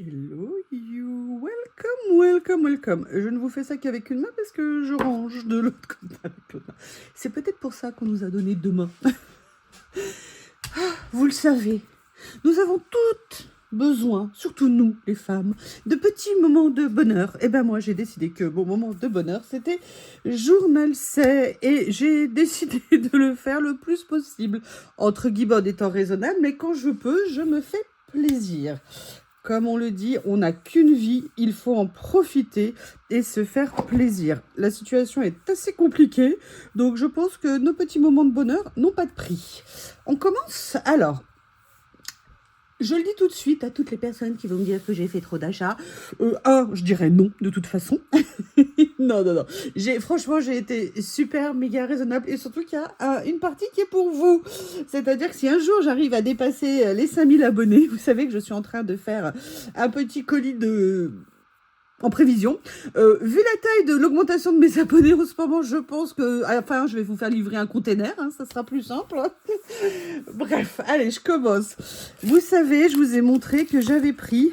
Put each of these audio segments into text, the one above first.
Hello you, welcome, welcome, welcome. Je ne vous fais ça qu'avec une main parce que je range de l'autre côté avec l'autre main. C'est peut-être pour ça qu'on nous a donné deux mains. Vous le savez, nous avons toutes besoin, surtout nous les femmes, de petits moments de bonheur. Et ben moi j'ai décidé que mon moment de bonheur c'était Journal C et j'ai décidé de le faire le plus possible, entre guillemets en étant raisonnable, mais quand je peux, je me fais plaisir. Comme on le dit, on n'a qu'une vie, il faut en profiter et se faire plaisir. La situation est assez compliquée, donc je pense que nos petits moments de bonheur n'ont pas de prix. On commence alors. Je le dis tout de suite à toutes les personnes qui vont me dire que j'ai fait trop d'achats. Je dirais non, de toute façon. Non. Franchement, j'ai été super, méga raisonnable. Et surtout qu'il y a une partie qui est pour vous. C'est-à-dire que si un jour j'arrive à dépasser les 5000 abonnés, vous savez que je suis en train de faire un petit colis en prévision. Vu la taille de l'augmentation de mes abonnés en ce moment, je pense que à la fin, je vais vous faire livrer un container. Ça sera plus simple. Bref, allez, je commence. Vous savez, je vous ai montré que j'avais pris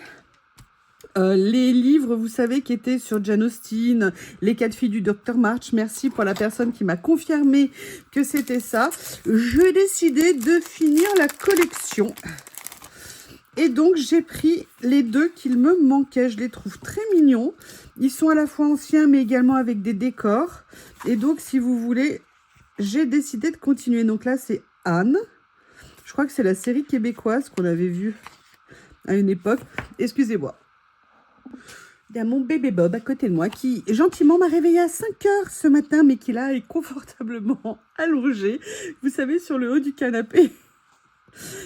les livres, vous savez, qui étaient sur Jane Austen, Les 4 filles du Dr March. Merci pour la personne qui m'a confirmé que c'était ça. J'ai décidé de finir la collection. Et donc, j'ai pris les deux qu'il me manquait. Je les trouve très mignons. Ils sont à la fois anciens, mais également avec des décors. Et donc, si vous voulez, j'ai décidé de continuer. Donc là, c'est Anne. Je crois que c'est la série québécoise qu'on avait vue à une époque. Excusez-moi. Il y a mon bébé Bob à côté de moi qui, gentiment, m'a réveillée à 5 heures ce matin, mais qui là est confortablement allongé, vous savez, sur le haut du canapé.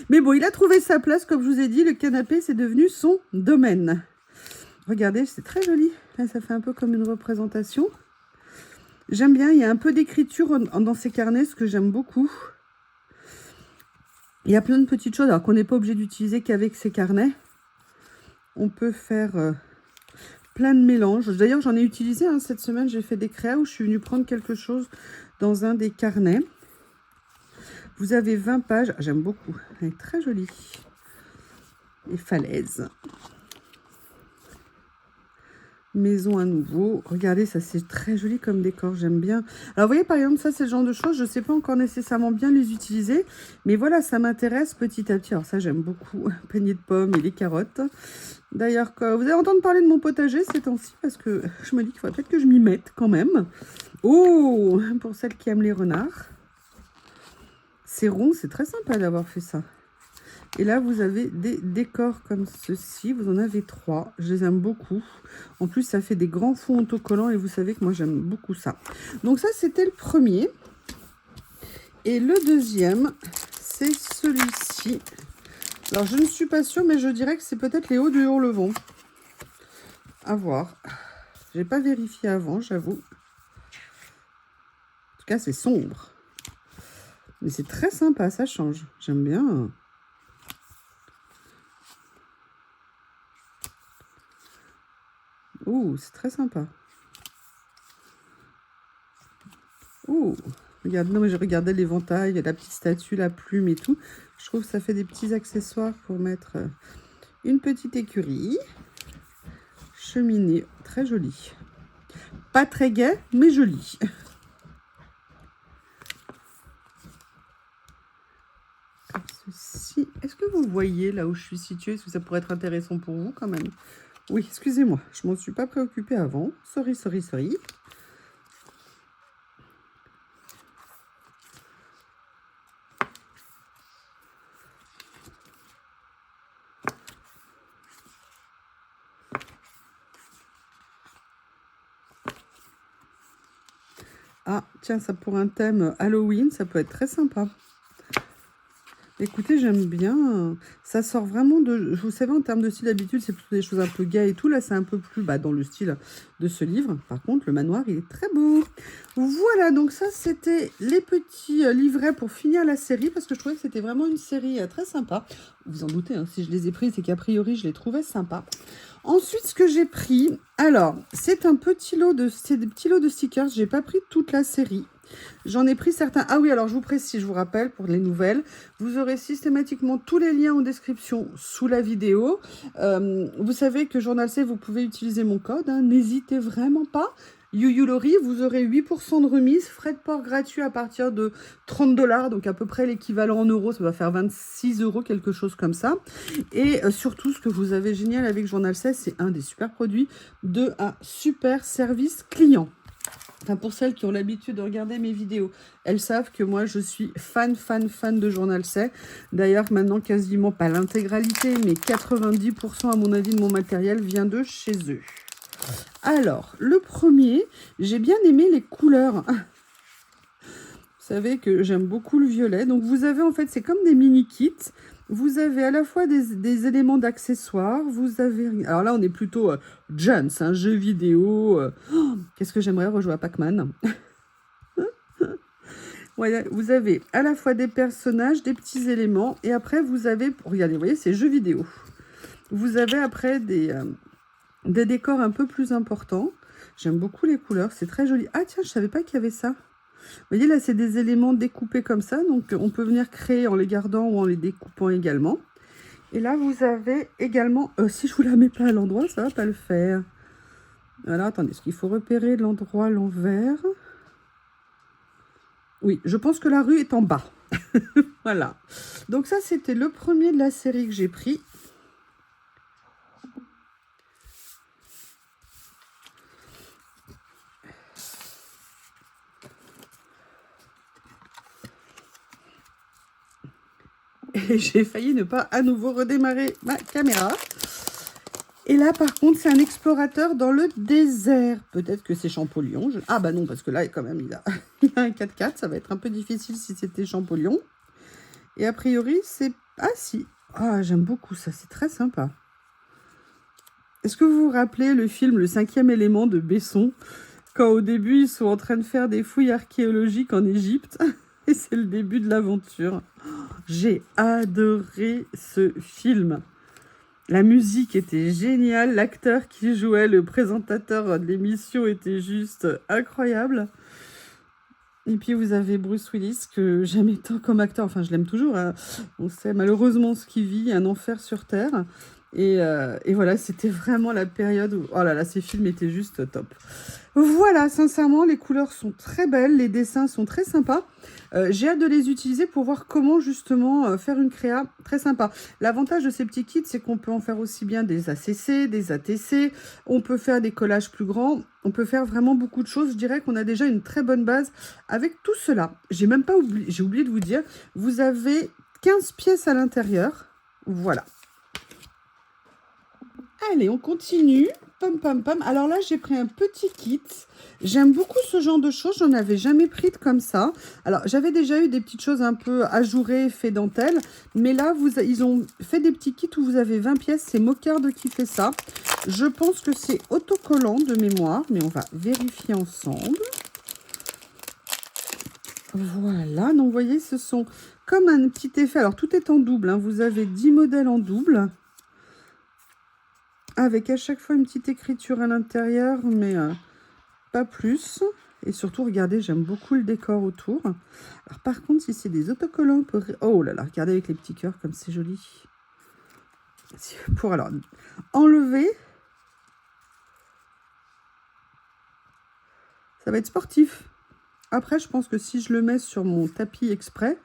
Mais bon, il a trouvé sa place, comme je vous ai dit, le canapé, c'est devenu son domaine. Regardez, c'est très joli. Là, ça fait un peu comme une représentation. J'aime bien, il y a un peu d'écriture dans ces carnets, ce que j'aime beaucoup. Il y a plein de petites choses, alors qu'on n'est pas obligé d'utiliser qu'avec ces carnets. On peut faire plein de mélanges. D'ailleurs, j'en ai utilisé cette semaine, j'ai fait des créas où je suis venue prendre quelque chose dans un des carnets. Vous avez 20 pages. J'aime beaucoup. Elle est très jolie. Les falaises. Maison à nouveau. Regardez, ça c'est très joli comme décor. J'aime bien. Alors, vous voyez, par exemple, ça c'est le genre de choses. Je ne sais pas encore nécessairement bien les utiliser. Mais voilà, ça m'intéresse petit à petit. Alors ça, j'aime beaucoup. Panier de pommes et les carottes. D'ailleurs, vous allez entendre parler de mon potager ces temps-ci. Parce que je me dis qu'il faudrait peut-être que je m'y mette quand même. Oh, pour celles qui aiment les renards. C'est rond, c'est très sympa d'avoir fait ça. Et là, vous avez des décors comme ceci. Vous en avez 3. Je les aime beaucoup. En plus, ça fait des grands fonds autocollants. Et vous savez que moi, j'aime beaucoup ça. Donc ça, c'était le premier. Et le deuxième, c'est celui-ci. Alors, je ne suis pas sûre, mais je dirais que c'est peut-être les Hauts du Hurlevent. À voir. Je n'ai pas vérifié avant, j'avoue. En tout cas, c'est sombre. Mais c'est très sympa, ça change. J'aime bien. Ouh, c'est très sympa. Ouh, regarde, non mais je regardais l'éventail, la petite statue, la plume et tout. Je trouve que ça fait des petits accessoires pour mettre une petite écurie. Cheminée, très jolie. Pas très gai, mais jolie. Ceci. Est-ce que vous voyez là où je suis située? Est-ce que ça pourrait être intéressant pour vous quand même? Oui, excusez-moi, je m'en suis pas préoccupée avant. Sorry. Ah, tiens, ça pour un thème Halloween, ça peut être très sympa. Écoutez, j'aime bien. Ça sort vraiment de... Vous savez, en termes de style, d'habitude, c'est plutôt des choses un peu gaies et tout. Là, c'est un peu plus dans le style de ce livre. Par contre, le manoir, il est très beau. Voilà, donc ça, c'était les petits livrets pour finir la série. Parce que je trouvais que c'était vraiment une série très sympa. Vous en doutez, hein, si je les ai pris, c'est qu'a priori, je les trouvais sympas. Ensuite, ce que j'ai pris... Alors, c'est un petit lot de... C'est des petits lots de stickers. J'ai pas pris toute la série. J'en ai pris certains. Ah oui, alors je vous précise, je vous rappelle, pour les nouvelles, vous aurez systématiquement tous les liens en description sous la vidéo. Vous savez que Journal C, vous pouvez utiliser mon code, hein, n'hésitez vraiment pas. YuYuLori, vous aurez 8% de remise, frais de port gratuits à partir de 30 $, donc à peu près l'équivalent en euros, ça va faire 26 €, quelque chose comme ça. Et surtout, ce que vous avez génial avec Journal C, c'est un des super produits, un super service client. Enfin, pour celles qui ont l'habitude de regarder mes vidéos, elles savent que moi, je suis fan de Journal C. D'ailleurs, maintenant, quasiment pas l'intégralité, mais 90% à mon avis de mon matériel vient de chez eux. Alors, le premier, j'ai bien aimé les couleurs. Vous savez que j'aime beaucoup le violet. Donc, vous avez, en fait, c'est comme des mini-kits. Vous avez à la fois des éléments d'accessoires. Vous avez... Alors là, on est plutôt Jones, un jeu vidéo. Oh, qu'est-ce que j'aimerais rejouer à Pac-Man. Ouais, vous avez à la fois des personnages, des petits éléments. Et après, vous avez... Regardez, vous voyez, c'est jeux vidéo. Vous avez après des décors un peu plus importants. J'aime beaucoup les couleurs. C'est très joli. Ah tiens, je savais pas qu'il y avait ça. Vous voyez, là, c'est des éléments découpés comme ça. Donc, on peut venir créer en les gardant ou en les découpant également. Et là, vous avez également... si je vous la mets pas à l'endroit, ça va pas le faire. Alors, attendez, est-ce qu'il faut repérer l'endroit à l'envers? Oui, je pense que la rue est en bas. Voilà. Donc, ça, c'était le premier de la série que j'ai pris. Et j'ai failli ne pas à nouveau redémarrer ma caméra. Et là, par contre, c'est un explorateur dans le désert. Peut-être que c'est Champollion. Ah bah non, parce que là, quand même, il a un 4x4. Ça va être un peu difficile si c'était Champollion. Et a priori, c'est... Ah si. Ah, j'aime beaucoup ça. C'est très sympa. Est-ce que vous vous rappelez le film Le 5e élément de Besson, quand au début, ils sont en train de faire des fouilles archéologiques en Égypte? Et c'est le début de l'aventure. J'ai adoré ce film. La musique était géniale. L'acteur qui jouait le présentateur de l'émission était juste incroyable. Et puis vous avez Bruce Willis, que j'aime tant comme acteur. Enfin, je l'aime toujours. Hein. On sait malheureusement ce qu'il vit, un enfer sur Terre. Et voilà, c'était vraiment la période où... Oh là là, ces films étaient juste top. Voilà, sincèrement, les couleurs sont très belles, les dessins sont très sympas. J'ai hâte de les utiliser pour voir comment, justement, faire une créa très sympa. L'avantage de ces petits kits, c'est qu'on peut en faire aussi bien des ACC, des ATC. On peut faire des collages plus grands. On peut faire vraiment beaucoup de choses. Je dirais qu'on a déjà une très bonne base avec tout cela. J'ai même pas oublié, j'ai oublié de vous dire, vous avez 15 pièces à l'intérieur. Voilà. Allez, on continue. Pam, pam, pam. Alors là, j'ai pris un petit kit. J'aime beaucoup ce genre de choses. J'en avais jamais pris de comme ça. Alors, j'avais déjà eu des petites choses un peu ajourées, fait dentelle. Mais là, ils ont fait des petits kits où vous avez 20 pièces. C'est Mocarde qui fait ça. Je pense que c'est autocollant de mémoire. Mais on va vérifier ensemble. Voilà. Donc, vous voyez, ce sont comme un petit effet. Alors, tout est en double. Hein. Vous avez 10 modèles en double. Avec à chaque fois une petite écriture à l'intérieur, mais pas plus. Et surtout, regardez, j'aime beaucoup le décor autour. Alors par contre, si c'est des autocollants... Oh là là, regardez avec les petits cœurs, comme c'est joli. Pour alors enlever... Ça va être sportif. Après, je pense que si je le mets sur mon tapis exprès...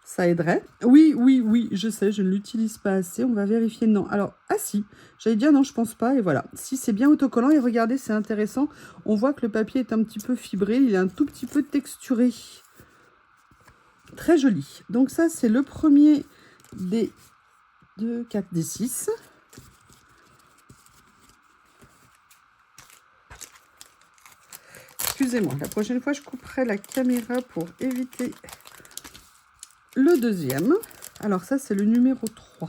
Ça aiderait. Oui, oui, oui, je sais, je ne l'utilise pas assez. On va vérifier. Non, alors, ah si, j'allais dire non, je pense pas. Et voilà, si c'est bien autocollant. Et regardez, c'est intéressant. On voit que le papier est un petit peu fibré. Il est un tout petit peu texturé. Très joli. Donc ça, c'est le premier des 2, 4, des 6. Excusez-moi, la prochaine fois, je couperai la caméra pour éviter... Le deuxième, alors ça c'est le numéro 3.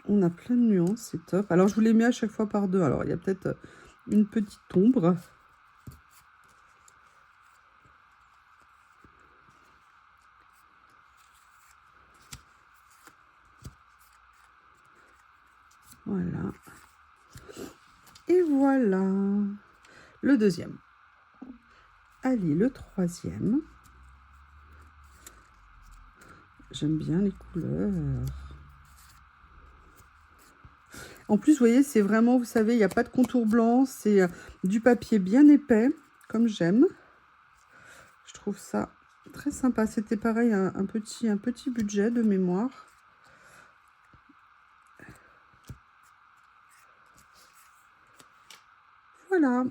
On a plein de nuances, c'est top. Alors je vous les mets à chaque fois par deux. Alors il y a peut-être une petite ombre. Voilà. Et voilà. Le deuxième. Allez, le troisième. J'aime bien les couleurs. En plus, vous voyez, c'est vraiment, vous savez, il n'y a pas de contour blanc. C'est du papier bien épais, comme j'aime. Je trouve ça très sympa. C'était pareil, un petit budget de mémoire. Voilà.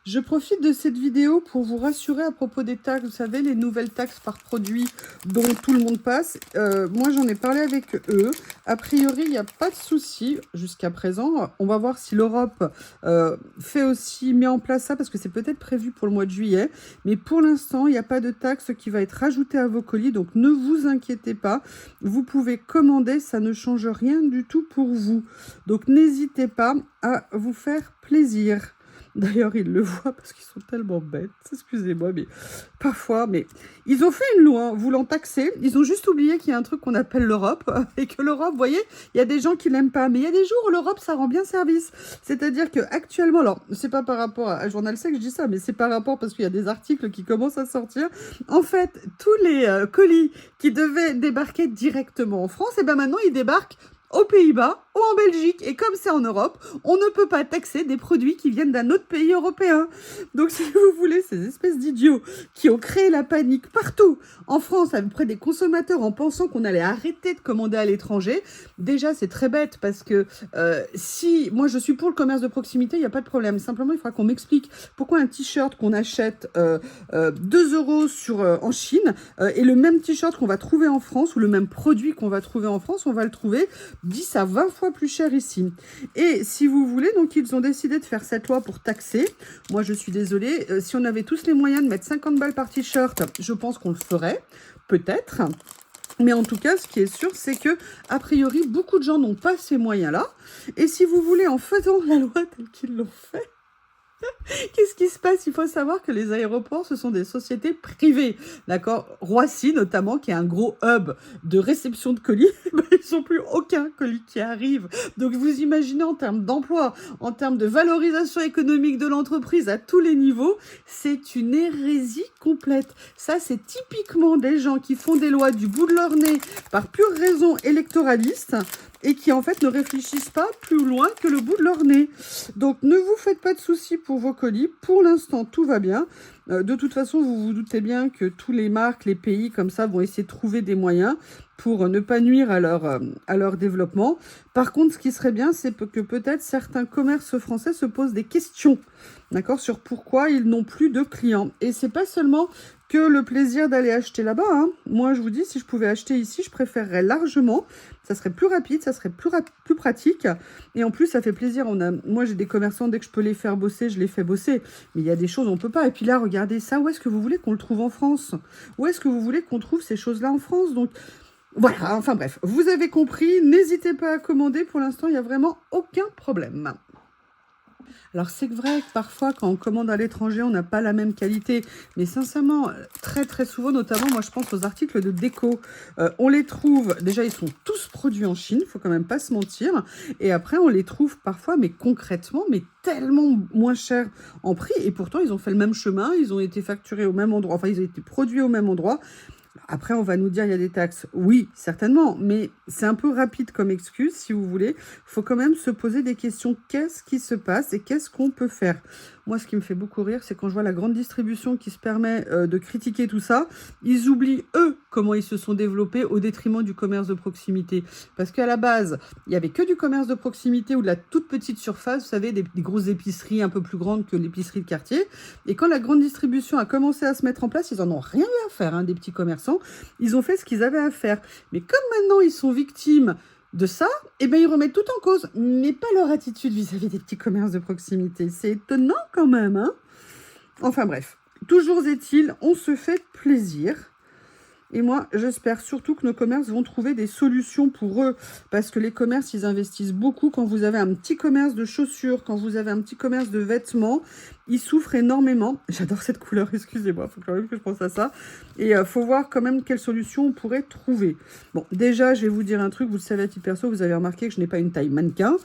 Je profite de cette vidéo pour vous rassurer à propos des taxes. Vous savez, les nouvelles taxes par produit dont tout le monde passe. Moi, j'en ai parlé avec eux. A priori, il n'y a pas de souci jusqu'à présent. On va voir si l'Europe met en place ça, parce que c'est peut-être prévu pour le mois de juillet. Mais pour l'instant, il n'y a pas de taxe qui va être rajoutée à vos colis. Donc, ne vous inquiétez pas. Vous pouvez commander. Ça ne change rien du tout pour vous. Donc, n'hésitez pas à vous faire plaisir. D'ailleurs, ils le voient parce qu'ils sont tellement bêtes. Excusez-moi, mais parfois, mais ils ont fait une loi voulant taxer. Ils ont juste oublié qu'il y a un truc qu'on appelle l'Europe et que l'Europe, vous voyez, il y a des gens qui l'aiment pas. Mais il y a des jours où l'Europe, ça rend bien service. C'est-à-dire que actuellement, alors, c'est pas par rapport à Journal Sec que je dis ça, mais c'est par rapport parce qu'il y a des articles qui commencent à sortir. En fait, tous les colis qui devaient débarquer directement en France, et ben maintenant, ils débarquent aux Pays-Bas ou en Belgique. Et comme c'est en Europe, on ne peut pas taxer des produits qui viennent d'un autre pays européen. Donc si vous voulez, ces espèces d'idiots qui ont créé la panique partout en France auprès des consommateurs en pensant qu'on allait arrêter de commander à l'étranger, déjà c'est très bête parce que si moi je suis pour le commerce de proximité, il n'y a pas de problème. Simplement, il faudra qu'on m'explique pourquoi un t-shirt qu'on achète 2 € en Chine et le même t-shirt qu'on va trouver en France ou le même produit qu'on va trouver en France, on va le trouver 10 à 20 fois plus cher ici. Et si vous voulez, donc ils ont décidé de faire cette loi pour taxer. Moi, je suis désolée. Si on avait tous les moyens de mettre 50 balles par t-shirt, je pense qu'on le ferait. Peut-être. Mais en tout cas, ce qui est sûr, c'est que, a priori, beaucoup de gens n'ont pas ces moyens-là. Et si vous voulez, en faisant la loi telle qu'ils l'ont fait, qu'est-ce qui se passe? Il faut savoir que les aéroports, ce sont des sociétés privées, d'accord? Roissy, notamment, qui est un gros hub de réception de colis, ils n'ont plus aucun colis qui arrive. Donc, vous imaginez en termes d'emploi, en termes de valorisation économique de l'entreprise à tous les niveaux, c'est une hérésie complète. Ça, c'est typiquement des gens qui font des lois du bout de leur nez par pure raison électoraliste et qui, en fait, ne réfléchissent pas plus loin que le bout de leur nez. Donc, ne vous faites pas de soucis pour vos colis. Pour l'instant, tout va bien. De toute façon, vous vous doutez bien que tous les marques, les pays comme ça vont essayer de trouver des moyens pour ne pas nuire à leur développement. Par contre, ce qui serait bien, c'est que peut-être certains commerces français se posent des questions, d'accord, sur pourquoi ils n'ont plus de clients. Et c'est pas seulement que le plaisir d'aller acheter là-bas, hein. Moi, je vous dis, si je pouvais acheter ici, je préférerais largement. Ça serait plus rapide, ça serait plus pratique. Et en plus, ça fait plaisir. Moi, j'ai des commerçants, dès que je peux les faire bosser, je les fais bosser. Mais il y a des choses, on ne peut pas. Et puis là, regardez ça. Où est-ce que vous voulez qu'on le trouve en France? Où est-ce que vous voulez qu'on trouve ces choses-là en France? Donc, voilà. Enfin bref, vous avez compris. N'hésitez pas à commander. Pour l'instant, il n'y a vraiment aucun problème. Alors, c'est vrai que parfois, quand on commande à l'étranger, on n'a pas la même qualité. Mais sincèrement, très très souvent, notamment, moi je pense aux articles de déco. On les trouve, déjà ils sont tous produits en Chine, il faut quand même pas se mentir. Et après, on les trouve parfois, mais concrètement, mais tellement moins cher en prix. Et pourtant, ils ont fait le même chemin, ils ont été facturés au même endroit, enfin, ils ont été produits au même endroit. Après, on va nous dire il y a des taxes. Oui, certainement, mais c'est un peu rapide comme excuse, si vous voulez. Il faut quand même se poser des questions. Qu'est-ce qui se passe et qu'est-ce qu'on peut faire? Moi, ce qui me fait beaucoup rire, c'est quand je vois la grande distribution qui se permet de critiquer tout ça. Ils oublient, eux, comment ils se sont développés au détriment du commerce de proximité. Parce qu'à la base, il n'y avait que du commerce de proximité ou de la toute petite surface, vous savez, des grosses épiceries un peu plus grandes que l'épicerie de quartier. Et quand la grande distribution a commencé à se mettre en place, ils en ont rien eu à faire, hein, des petits commerçants. Ils ont fait ce qu'ils avaient à faire. Mais comme maintenant, ils sont victimes de ça, eh ben, ils remettent tout en cause, mais pas leur attitude vis-à-vis des petits commerces de proximité. C'est étonnant quand même, hein? Enfin bref, toujours est-il, on se fait plaisir. Et moi, j'espère surtout que nos commerces vont trouver des solutions pour eux. Parce que les commerces, ils investissent beaucoup. Quand vous avez un petit commerce de chaussures, quand vous avez un petit commerce de vêtements, ils souffrent énormément. J'adore cette couleur, excusez-moi, il faut quand même que je pense à ça. Et il faut voir quand même quelle solution on pourrait trouver. Bon, déjà, je vais vous dire un truc. Vous le savez à titre perso, vous avez remarqué que je n'ai pas une taille mannequin.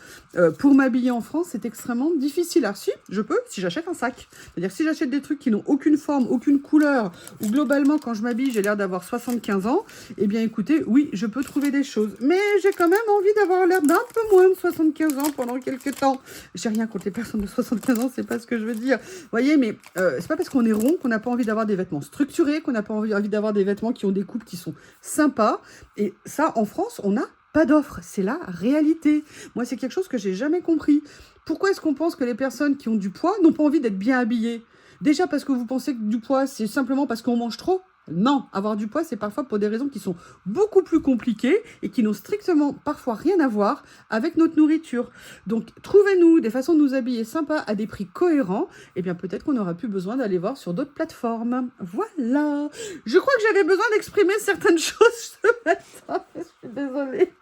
Pour m'habiller en France, c'est extrêmement difficile. Alors si, je peux, si j'achète un sac. C'est-à-dire si j'achète des trucs qui n'ont aucune forme, aucune couleur, ou globalement, quand je m'habille, j'ai l'air d'avoir 75 ans, eh bien écoutez, oui, je peux trouver des choses. Mais j'ai quand même envie d'avoir l'air d'un peu moins de 75 ans pendant quelques temps. J'ai rien contre les personnes de 75 ans, c'est pas ce que je veux dire. Vous voyez, mais c'est pas parce qu'on est rond qu'on n'a pas envie d'avoir des vêtements structurés, qu'on n'a pas envie d'avoir des vêtements qui ont des coupes qui sont sympas. Et ça, en France, on n'a pas d'offre. C'est la réalité. Moi, c'est quelque chose que j'ai jamais compris. Pourquoi est-ce qu'on pense que les personnes qui ont du poids n'ont pas envie d'être bien habillées? Déjà parce que vous pensez que du poids, c'est simplement parce qu'on mange trop? Non, avoir du poids, c'est parfois pour des raisons qui sont beaucoup plus compliquées et qui n'ont strictement parfois rien à voir avec notre nourriture. Donc, trouvez-nous des façons de nous habiller sympas à des prix cohérents. Et bien, peut-être qu'on n'aura plus besoin d'aller voir sur d'autres plateformes. Voilà. Je crois que j'avais besoin d'exprimer certaines choses ce matin. Je suis désolée.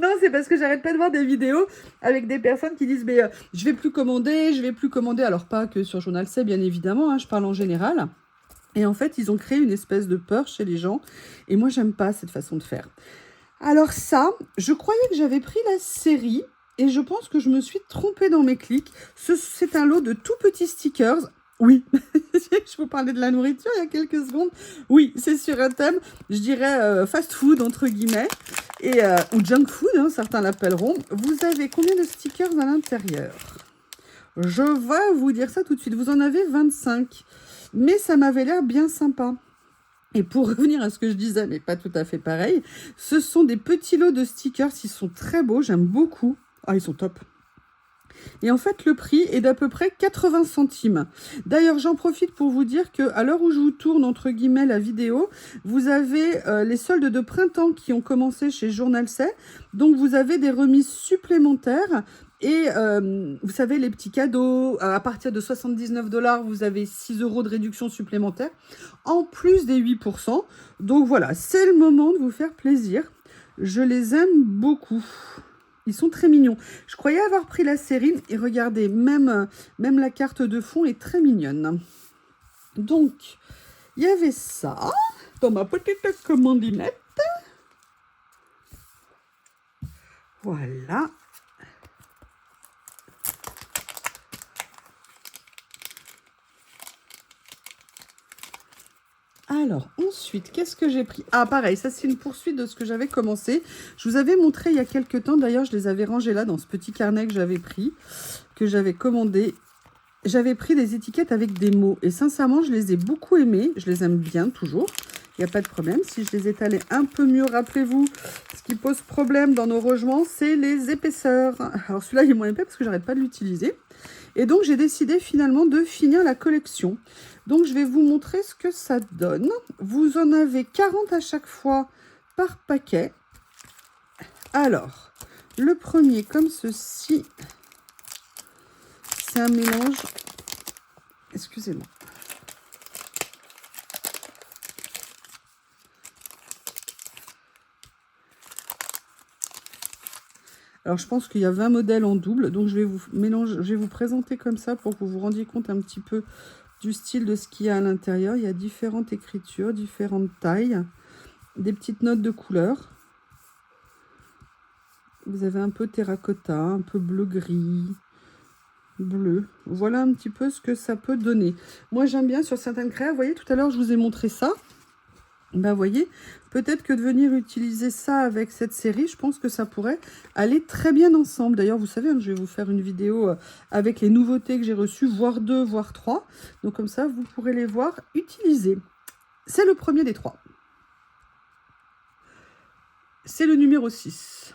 Non, c'est parce que j'arrête pas de voir des vidéos avec des personnes qui disent mais je vais plus commander, je vais plus commander. Alors pas que sur Journal C, bien évidemment, hein, je parle en général. Et en fait, ils ont créé une espèce de peur chez les gens. Et moi, j'aime pas cette façon de faire. Alors ça, je croyais que j'avais pris la série. Et je pense que je me suis trompée dans mes clics. C'est un lot de tout petits stickers. Oui, je vous parlais de la nourriture il y a quelques secondes. Oui, c'est sur un thème, je dirais fast food entre guillemets, et, ou junk food, hein, certains l'appelleront. Vous avez combien de stickers à l'intérieur? Je vais vous dire ça tout de suite. Vous en avez 25. Mais ça m'avait l'air bien sympa. Et pour revenir à ce que je disais, mais pas tout à fait pareil, ce sont des petits lots de stickers. Ils sont très beaux, j'aime beaucoup. Ah, ils sont top. Et en fait, le prix est d'à peu près 80 centimes. D'ailleurs, j'en profite pour vous dire qu'à l'heure où je vous tourne, entre guillemets, la vidéo, vous avez les soldes de printemps qui ont commencé chez Journal C. Donc, vous avez des remises supplémentaires. Et vous savez, les petits cadeaux, à partir de 79 $, vous avez 6 € de réduction supplémentaire, en plus des 8%. Donc voilà, c'est le moment de vous faire plaisir. Je les aime beaucoup. Ils sont très mignons. Je croyais avoir pris la série. Et regardez, même la carte de fond est très mignonne. Donc, il y avait ça dans ma petite commandinette. Voilà. Alors, ensuite, qu'est-ce que j'ai pris? Ah, pareil, ça c'est une poursuite de ce que j'avais commencé. Je vous avais montré il y a quelques temps, d'ailleurs, je les avais rangés là, dans ce petit carnet que j'avais pris, que j'avais commandé. J'avais pris des étiquettes avec des mots, et sincèrement, je les ai beaucoup aimés. Je les aime bien, toujours. Il n'y a pas de problème. Si je les étalais un peu mieux, rappelez-vous, ce qui pose problème dans nos rangements, c'est les épaisseurs. Alors, celui-là, il est moins épais parce que j'arrête pas de l'utiliser. Et donc, j'ai décidé finalement de finir la collection. Donc, je vais vous montrer ce que ça donne. Vous en avez 40 à chaque fois par paquet. Alors, le premier, comme ceci, c'est un mélange... Excusez-moi. Alors, je pense qu'il y a 20 modèles en double. Donc, je vais vous présenter comme ça pour que vous vous rendiez compte un petit peu du style de ce qu'il y a à l'intérieur. Il y a différentes écritures, différentes tailles, des petites notes de couleurs. Vous avez un peu terracotta, un peu bleu-gris, bleu. Voilà un petit peu ce que ça peut donner. Moi, j'aime bien sur certaines créas. Vous voyez, tout à l'heure, je vous ai montré ça. Ben, vous voyez, peut-être que de venir utiliser ça avec cette série, je pense que ça pourrait aller très bien ensemble. D'ailleurs, vous savez, hein, je vais vous faire une vidéo avec les nouveautés que j'ai reçues, voire 2, voire 3. Donc, comme ça, vous pourrez les voir utiliser. C'est le premier des 3. C'est le numéro 6.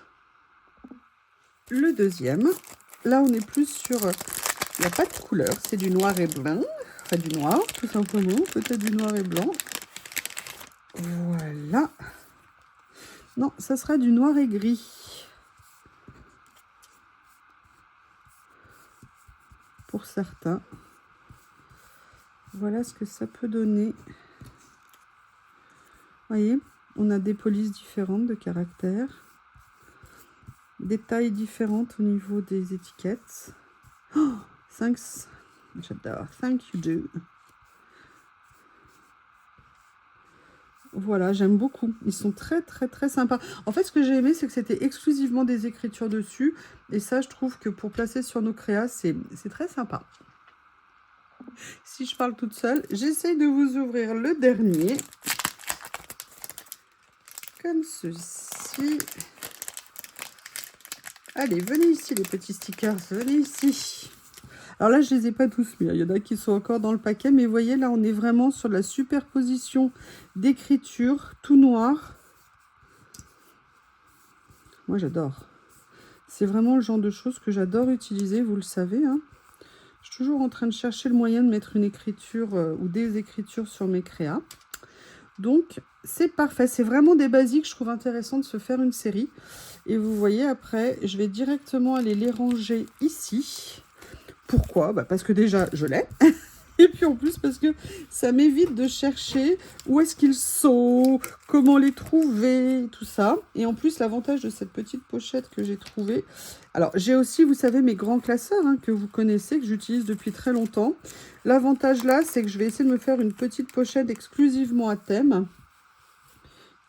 Le deuxième. Là, on est plus sur... Il n'y a pas de couleur, c'est du noir et blanc. Enfin, du noir, tout simplement. Peut-être du noir et blanc. Voilà. Non, ça sera du noir et gris. Pour certains. Voilà ce que ça peut donner. voyez, on a des polices différentes de caractères. Des tailles différentes au niveau des étiquettes. Oh, thanks. J'adore. Thank you, do. Voilà, j'aime beaucoup. Ils sont très, très, très sympas. En fait, ce que j'ai aimé, c'est que c'était exclusivement des écritures dessus. Et ça, je trouve que pour placer sur nos créas, c'est très sympa. Si je parle toute seule, j'essaye de vous ouvrir le dernier. Comme ceci. Allez, venez ici les petits stickers, venez ici. Alors là, je ne les ai pas tous mis, il y en a qui sont encore dans le paquet, mais vous voyez, là, on est vraiment sur la superposition d'écriture, tout noir. Moi, j'adore. C'est vraiment le genre de choses que j'adore utiliser, vous le savez. Hein. Je suis toujours en train de chercher le moyen de mettre une écriture ou des écritures sur mes créas. Donc, c'est parfait. C'est vraiment des basiques. Je trouve intéressant de se faire une série. Et vous voyez, après, je vais directement aller les ranger ici. Pourquoi? Parce que déjà, je l'ai. Et puis en plus, parce que ça m'évite de chercher où est-ce qu'ils sont, comment les trouver, tout ça. Et en plus, l'avantage de cette petite pochette que j'ai trouvée... Alors, j'ai aussi, vous savez, mes grands classeurs hein, que vous connaissez, que j'utilise depuis très longtemps. L'avantage là, c'est que je vais essayer de me faire une petite pochette exclusivement à thème.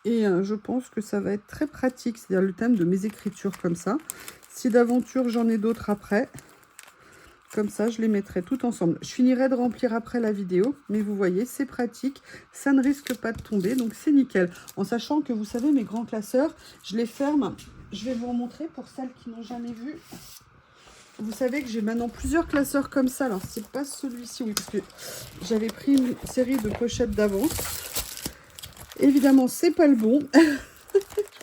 Et je pense que ça va être très pratique, c'est-à-dire le thème de mes écritures comme ça. Si d'aventure, j'en ai d'autres après... Comme ça, je les mettrai tout ensemble. Je finirai de remplir après la vidéo, mais vous voyez, c'est pratique. Ça ne risque pas de tomber, donc c'est nickel. En sachant que, vous savez, mes grands classeurs, je les ferme. Je vais vous en montrer pour celles qui n'ont jamais vu. Vous savez que j'ai maintenant plusieurs classeurs comme ça. Alors, c'est pas celui-ci, oui, parce que j'avais pris une série de pochettes d'avance. Évidemment, c'est pas le bon.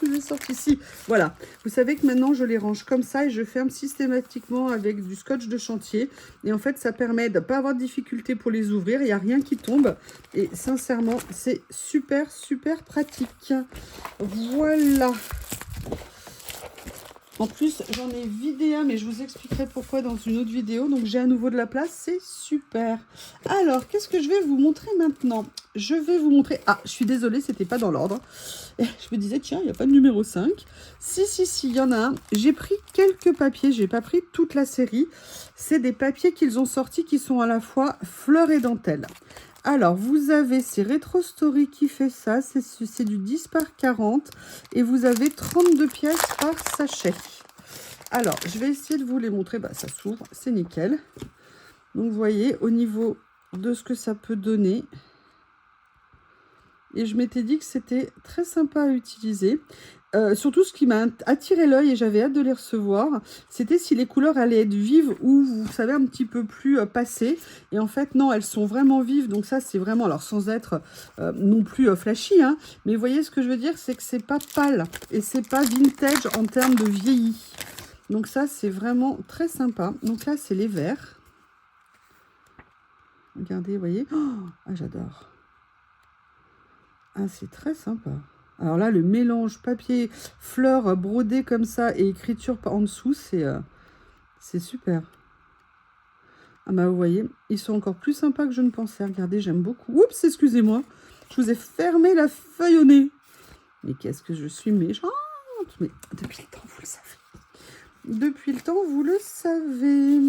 Je vous ai sorti ici. Voilà. Vous savez que maintenant, je les range comme ça et je ferme systématiquement avec du scotch de chantier. Et en fait, ça permet de ne pas avoir de difficulté pour les ouvrir. Il n'y a rien qui tombe. Et sincèrement, c'est super, super pratique. Voilà. En plus, j'en ai vidé un, mais je vous expliquerai pourquoi dans une autre vidéo. Donc, j'ai à nouveau de la place, c'est super. Alors, qu'est-ce que je vais vous montrer maintenant? Je vais vous montrer... Ah, je suis désolée, c'était pas dans l'ordre. Je me disais, tiens, il n'y a pas de numéro 5. Si, il y en a un. J'ai pris quelques papiers, j'ai pas pris toute la série. C'est des papiers qu'ils ont sortis qui sont à la fois fleurs et dentelle. Alors, vous avez, c'est Retro Story qui fait ça, c'est du 10 par 40 et vous avez 32 pièces par sachet. Alors, je vais essayer de vous les montrer, ça s'ouvre, c'est nickel. Donc, vous voyez, au niveau de ce que ça peut donner, et je m'étais dit que c'était très sympa à utiliser. Surtout, ce qui m'a attiré l'œil et j'avais hâte de les recevoir, c'était si les couleurs allaient être vives ou, vous savez, un petit peu plus passées. Et en fait, non, elles sont vraiment vives. Donc ça, c'est vraiment, alors sans être non plus flashy, hein, mais vous voyez ce que je veux dire, c'est que c'est pas pâle et c'est pas vintage en termes de vieilli. Donc ça, c'est vraiment très sympa. Donc là, c'est les verts. Regardez, vous voyez. Oh, ah, j'adore. Ah, c'est très sympa. Alors là, le mélange papier, fleurs brodées comme ça et écriture en dessous, c'est super. Ah bah vous voyez, ils sont encore plus sympas que je ne pensais. Regardez, j'aime beaucoup. Oups, excusez-moi. Je vous ai fermé la feuille au nez. Mais qu'est-ce que je suis méchante. Mais depuis le temps, vous le savez. Depuis le temps, vous le savez.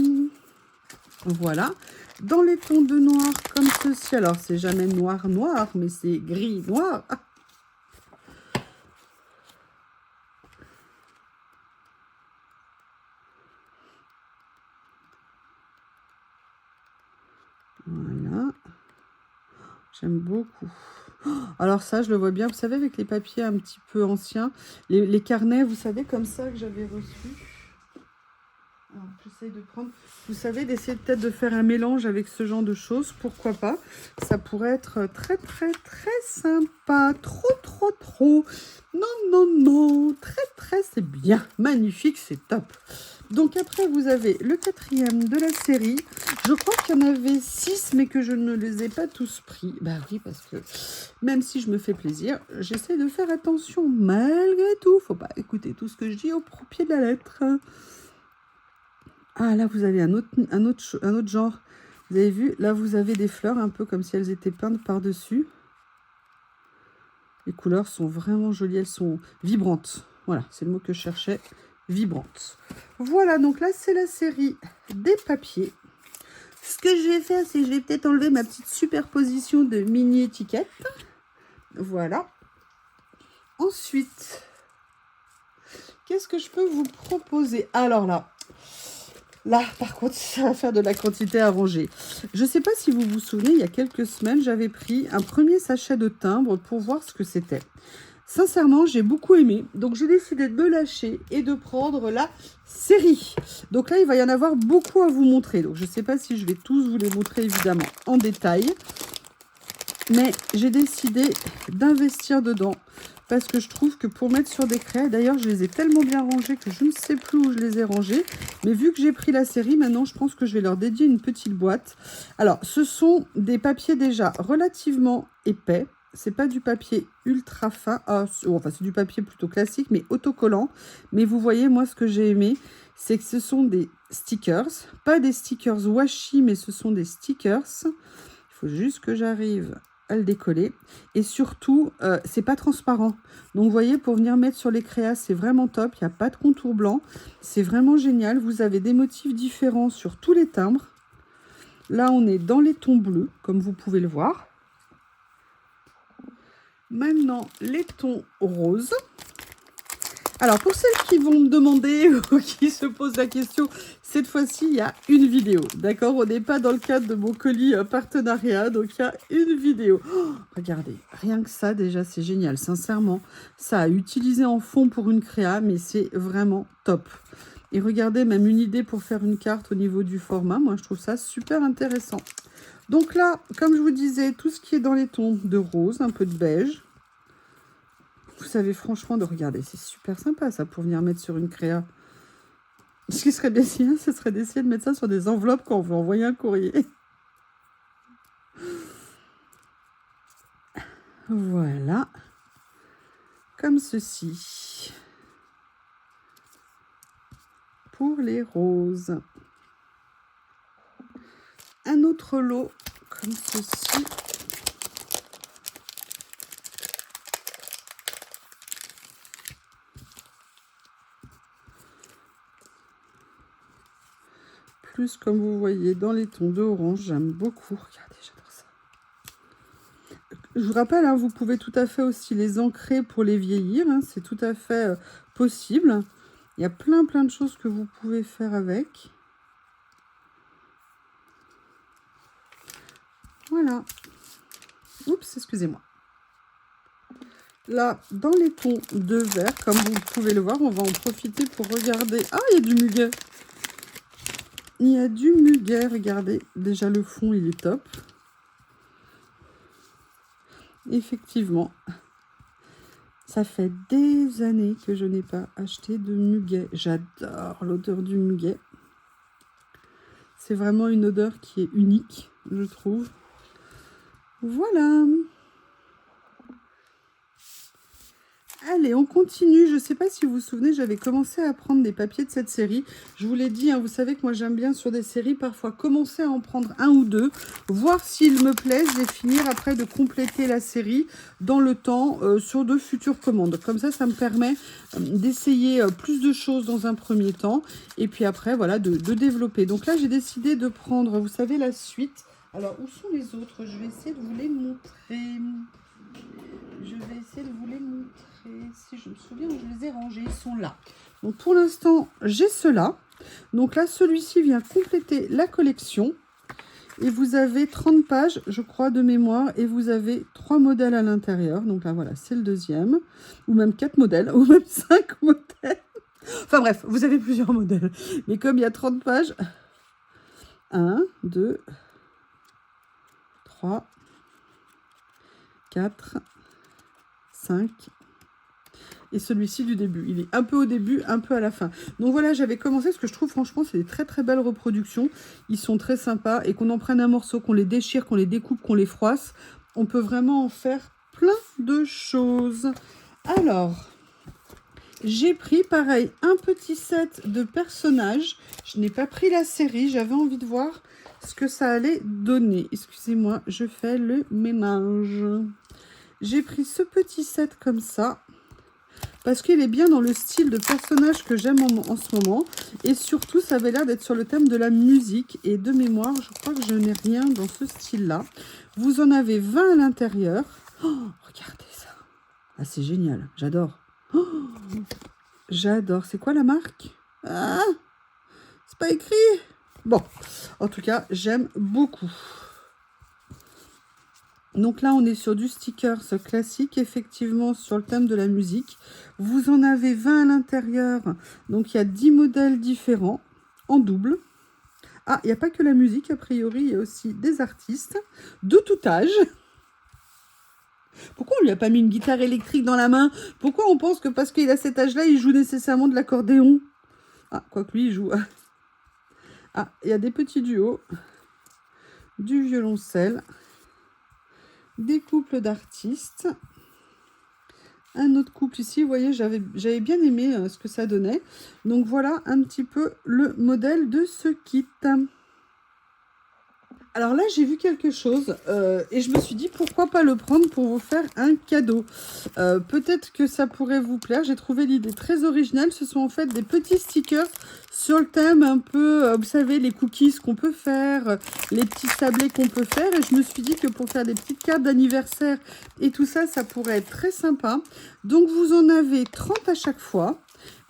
Voilà. Dans les tons de noir comme ceci. Alors, c'est jamais noir, noir, mais c'est gris, noir. Ah. Voilà. J'aime beaucoup. Alors ça, je le vois bien. Vous savez, avec les papiers un petit peu anciens, les carnets, vous savez, comme ça que j'avais reçus. Alors, j'essaye de prendre... Vous savez, d'essayer peut-être de faire un mélange avec ce genre de choses. Pourquoi pas? Ça pourrait être très, très, très sympa. Trop, trop, trop. Non, non, non. Très, très, c'est bien. Magnifique, c'est top. Donc après, vous avez le 4e de la série. Je crois qu'il y en avait 6, mais que je ne les ai pas tous pris. Bah oui, parce que même si je me fais plaisir, j'essaie de faire attention malgré tout. Faut pas écouter tout ce que je dis au pied de la lettre. Ah, là, vous avez un autre genre. Vous avez vu, là, vous avez des fleurs un peu comme si elles étaient peintes par-dessus. Les couleurs sont vraiment jolies, elles sont vibrantes. Voilà, c'est le mot que je cherchais, vibrantes. Voilà, donc là, c'est la série des papiers. Ce que je vais faire, c'est que je vais peut-être enlever ma petite superposition de mini étiquettes. Voilà. Ensuite, qu'est-ce que je peux vous proposer? Alors là, par contre, ça va faire de la quantité à ranger. Je ne sais pas si vous vous souvenez, il y a quelques semaines, j'avais pris un premier sachet de timbres pour voir ce que c'était. Sincèrement, j'ai beaucoup aimé. Donc, j'ai décidé de me lâcher et de prendre la série. Donc là, il va y en avoir beaucoup à vous montrer. Donc, je ne sais pas si je vais tous vous les montrer, évidemment, en détail. Mais j'ai décidé d'investir dedans. Parce que je trouve que pour mettre sur des craies, d'ailleurs je les ai tellement bien rangés que je ne sais plus où je les ai rangés. Mais vu que j'ai pris la série, maintenant je pense que je vais leur dédier une petite boîte. Alors ce sont des papiers déjà relativement épais. C'est pas du papier ultra fin, enfin c'est du papier plutôt classique mais autocollant. Mais vous voyez, moi ce que j'ai aimé, c'est que ce sont des stickers. Pas des stickers washi, mais ce sont des stickers. Il faut juste que j'arrive à le décoller. Et surtout, c'est pas transparent. Donc, vous voyez, pour venir mettre sur les créas, c'est vraiment top. Il n'y a pas de contour blanc. C'est vraiment génial. Vous avez des motifs différents sur tous les timbres. Là, on est dans les tons bleus, comme vous pouvez le voir. Maintenant, les tons roses. Alors, pour celles qui vont me demander ou qui se posent la question, cette fois-ci, il y a une vidéo. D'accord? On n'est pas dans le cadre de mon colis partenariat, donc il y a une vidéo. Oh, regardez, rien que ça, déjà, c'est génial. Sincèrement, ça a utilisé en fond pour une créa, mais c'est vraiment top. Et regardez, même une idée pour faire une carte au niveau du format. Moi, je trouve ça super intéressant. Donc là, comme je vous disais, tout ce qui est dans les tons de rose, un peu de beige. Vous savez, franchement, de regarder, c'est super sympa ça pour venir mettre sur une créa. Ce qui serait bien, ce serait d'essayer de mettre ça sur des enveloppes quand on veut envoyer un courrier. Voilà. Comme ceci. Pour les roses. Un autre lot comme ceci. Plus, comme vous voyez, dans les tons d'orange, j'aime beaucoup. Regardez, j'adore ça. Je vous rappelle, hein, vous pouvez tout à fait aussi les ancrer pour les vieillir. Hein, c'est tout à fait possible. Il y a plein de choses que vous pouvez faire avec. Voilà. Oups, excusez-moi. Là, dans les tons de vert, comme vous pouvez le voir, on va en profiter pour regarder. Ah, il y a du muguet. Il y a du muguet, regardez. Déjà, le fond, il est top. Effectivement, ça fait des années que je n'ai pas acheté de muguet. J'adore l'odeur du muguet. C'est vraiment une odeur qui est unique, je trouve. Voilà. Allez, on continue. Je ne sais pas si vous vous souvenez, j'avais commencé à prendre des papiers de cette série. Je vous l'ai dit, hein, vous savez que moi j'aime bien sur des séries, parfois commencer à en prendre un ou deux, voir s'ils me plaisent et finir après de compléter la série dans le temps sur de futures commandes. Comme ça me permet d'essayer plus de choses dans un premier temps et puis après, voilà, de développer. Donc là, j'ai décidé de prendre, vous savez, la suite. Alors, où sont les autres? Je vais essayer de vous les montrer. Si je me souviens où je les ai rangés, ils sont là. Donc pour l'instant, j'ai ceux-là. Donc là, celui-ci vient compléter la collection. Et vous avez 30 pages, je crois, de mémoire. Et vous avez 3 modèles à l'intérieur. Donc là, voilà, c'est le deuxième. Ou même 4 modèles, ou même 5 modèles. Enfin bref, vous avez plusieurs modèles. Mais comme il y a 30 pages, 1, 2, 3, 4, 5. Et celui-ci du début. Il est un peu au début, un peu à la fin. Donc voilà, j'avais commencé parce que je trouve franchement c'est des très belles reproductions. Ils sont très sympas et qu'on en prenne un morceau, qu'on les déchire, qu'on les découpe, qu'on les froisse. On peut vraiment en faire plein de choses. Alors, j'ai pris pareil un petit set de personnages. Je n'ai pas pris la série, j'avais envie de voir ce que ça allait donner. Excusez-moi, je fais le ménage. j'ai pris ce petit set comme ça. Parce qu'il est bien dans le style de personnage que j'aime en ce moment. Et surtout, ça avait l'air d'être sur le thème de la musique. Et de mémoire, je crois que je n'ai rien dans ce style-là. Vous en avez 20 à l'intérieur. Oh, regardez ça. Ah, c'est génial. J'adore. Oh, j'adore. C'est quoi la marque? Ah, c'est pas écrit. Bon, en tout cas, j'aime beaucoup. Donc là, on est sur du stickers classique, effectivement, sur le thème de la musique. Vous en avez 20 à l'intérieur. Donc, il y a 10 modèles différents en double. Ah, il n'y a pas que la musique, a priori, il y a aussi des artistes de tout âge. Pourquoi on lui a pas mis une guitare électrique dans la main? Pourquoi on pense que parce qu'il a cet âge-là, il joue nécessairement de l'accordéon? Ah, quoique lui, il joue. Ah, il y a des petits duos, du violoncelle, des couples d'artistes, un autre couple ici, vous voyez, j'avais bien aimé ce que ça donnait. Donc voilà un petit peu le modèle de ce kit. Alors là, j'ai vu quelque chose et je me suis dit pourquoi pas le prendre pour vous faire un cadeau. Peut-être que ça pourrait vous plaire. J'ai trouvé l'idée très originale. Ce sont en fait des petits stickers sur le thème un peu, vous savez, les cookies qu'on peut faire, les petits sablés qu'on peut faire. Et je me suis dit que pour faire des petites cartes d'anniversaire et tout ça, ça pourrait être très sympa. Donc vous en avez 30 à chaque fois.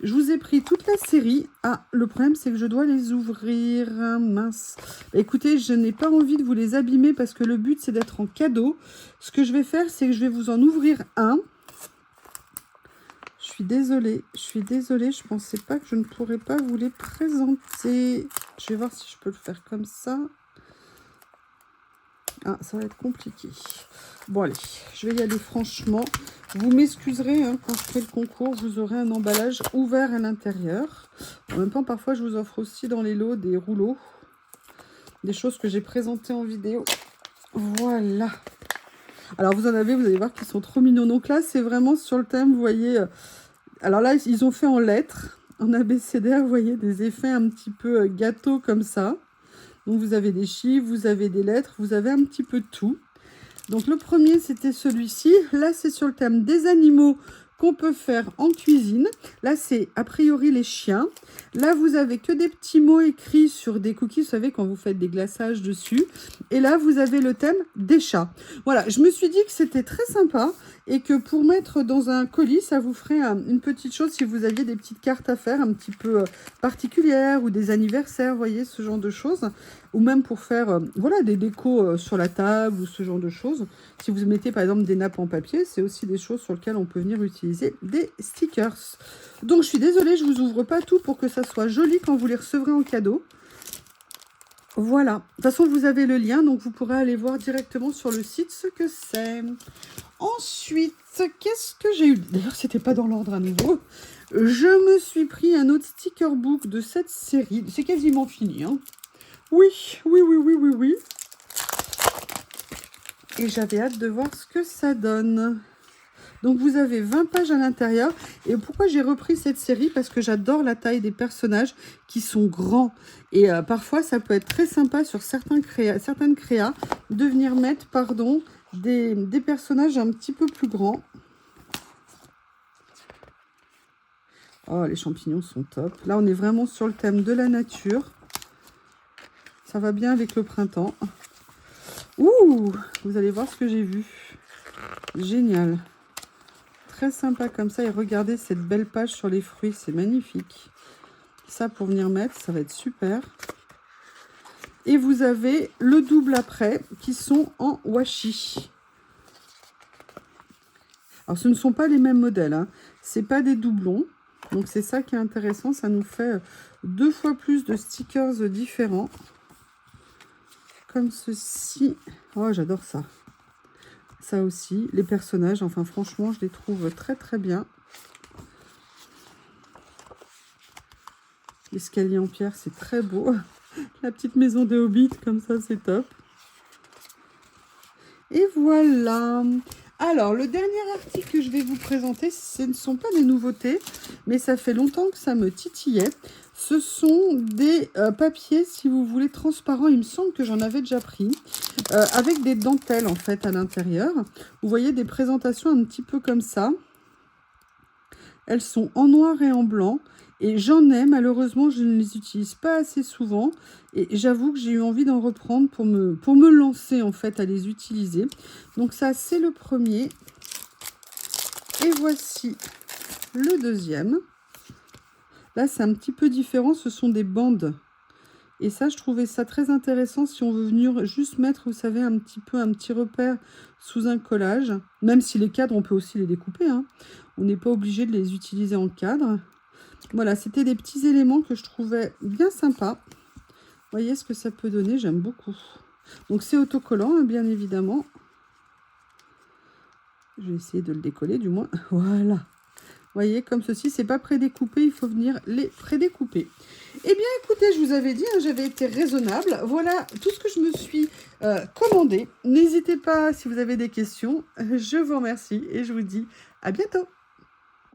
Je vous ai pris toute la série. Ah, le problème, c'est que je dois les ouvrir. Mince. Écoutez, je n'ai pas envie de vous les abîmer parce que le but, c'est d'être en cadeau. Ce que je vais faire, c'est que je vais vous en ouvrir un. Je suis désolée. Je pensais pas que je ne pourrais pas vous les présenter. Je vais voir si je peux le faire comme ça. Ah, ça va être compliqué. Bon, allez, je vais y aller franchement. Vous m'excuserez, hein, quand je fais le concours, vous aurez un emballage ouvert à l'intérieur. En même temps, parfois, je vous offre aussi dans les lots des rouleaux. Des choses que j'ai présentées en vidéo. Voilà. Alors, vous allez voir qu'ils sont trop mignons. Donc là, c'est vraiment sur le thème, vous voyez. Alors là, ils ont fait en lettres, en abécédaire, vous voyez, des effets un petit peu gâteau comme ça. Donc, vous avez des chiffres, vous avez des lettres, vous avez un petit peu de tout. Donc, le premier, c'était celui-ci. Là, c'est sur le thème des animaux qu'on peut faire en cuisine. Là, c'est a priori les chiens. Là, vous avez que des petits mots écrits sur des cookies, vous savez, quand vous faites des glaçages dessus. Et là, vous avez le thème des chats. Voilà, je me suis dit que c'était très sympa et que pour mettre dans un colis, ça vous ferait une petite chose si vous aviez des petites cartes à faire un petit peu particulières ou des anniversaires, vous voyez, ce genre de choses. Ou même pour faire voilà, des décos sur la table ou ce genre de choses. Si vous mettez par exemple des nappes en papier, c'est aussi des choses sur lesquelles on peut venir utiliser des stickers. Donc je suis désolée, je ne vous ouvre pas tout pour que ça soit joli quand vous les recevrez en cadeau. Voilà. De toute façon, vous avez le lien, donc vous pourrez aller voir directement sur le site ce que c'est. Ensuite, qu'est-ce que j'ai eu? D'ailleurs, c'était pas dans l'ordre à nouveau. Je me suis pris un autre sticker book de cette série. C'est quasiment fini, hein. Oui. Et j'avais hâte de voir ce que ça donne. Donc, vous avez 20 pages à l'intérieur. Et pourquoi j'ai repris cette série? Parce que j'adore la taille des personnages qui sont grands. Et parfois, ça peut être très sympa sur certaines créas de venir mettre, des personnages un petit peu plus grands. Oh, les champignons sont top. Là, on est vraiment sur le thème de la nature. Ça va bien avec le printemps. Ouh, vous allez voir ce que j'ai vu. Génial. Très sympa comme ça. Et regardez cette belle page sur les fruits. C'est magnifique. Ça, pour venir mettre, ça va être super. Et vous avez le double après qui sont en washi. Alors, ce ne sont pas les mêmes modèles, hein. Ce n'est pas des doublons. Donc, c'est ça qui est intéressant. Ça nous fait 2 fois plus de stickers différents. Comme ceci. Oh, j'adore ça. Ça aussi. Les personnages, enfin, franchement, je les trouve très, très bien. L'escalier en pierre, c'est très beau. La petite maison de Hobbit, comme ça, c'est top. Et voilà. Alors, le dernier article que je vais vous présenter, ce ne sont pas des nouveautés, mais ça fait longtemps que ça me titillait. Ce sont des papiers, si vous voulez, transparents. Il me semble que j'en avais déjà pris. avec des dentelles en fait à l'intérieur. Vous voyez des présentations un petit peu comme ça. Elles sont en noir et en blanc. Et j'en ai, malheureusement, je ne les utilise pas assez souvent. Et j'avoue que j'ai eu envie d'en reprendre pour me lancer, en fait, à les utiliser. Donc ça, c'est le premier. Et voici le deuxième. Là, c'est un petit peu différent. Ce sont des bandes. Et ça, je trouvais ça très intéressant si on veut venir juste mettre, vous savez, un petit repère sous un collage. Même si les cadres, on peut aussi les découper, hein. On n'est pas obligé de les utiliser en cadre. Voilà, c'était des petits éléments que je trouvais bien sympas. Vous voyez ce que ça peut donner, j'aime beaucoup. Donc c'est autocollant, hein, bien évidemment. Je vais essayer de le décoller du moins. Voilà. Vous voyez, comme ceci, c'est pas prédécoupé, il faut venir les prédécouper. Eh bien, écoutez, je vous avais dit, hein, j'avais été raisonnable. Voilà tout ce que je me suis commandé. N'hésitez pas, si vous avez des questions. Je vous remercie et je vous dis à bientôt.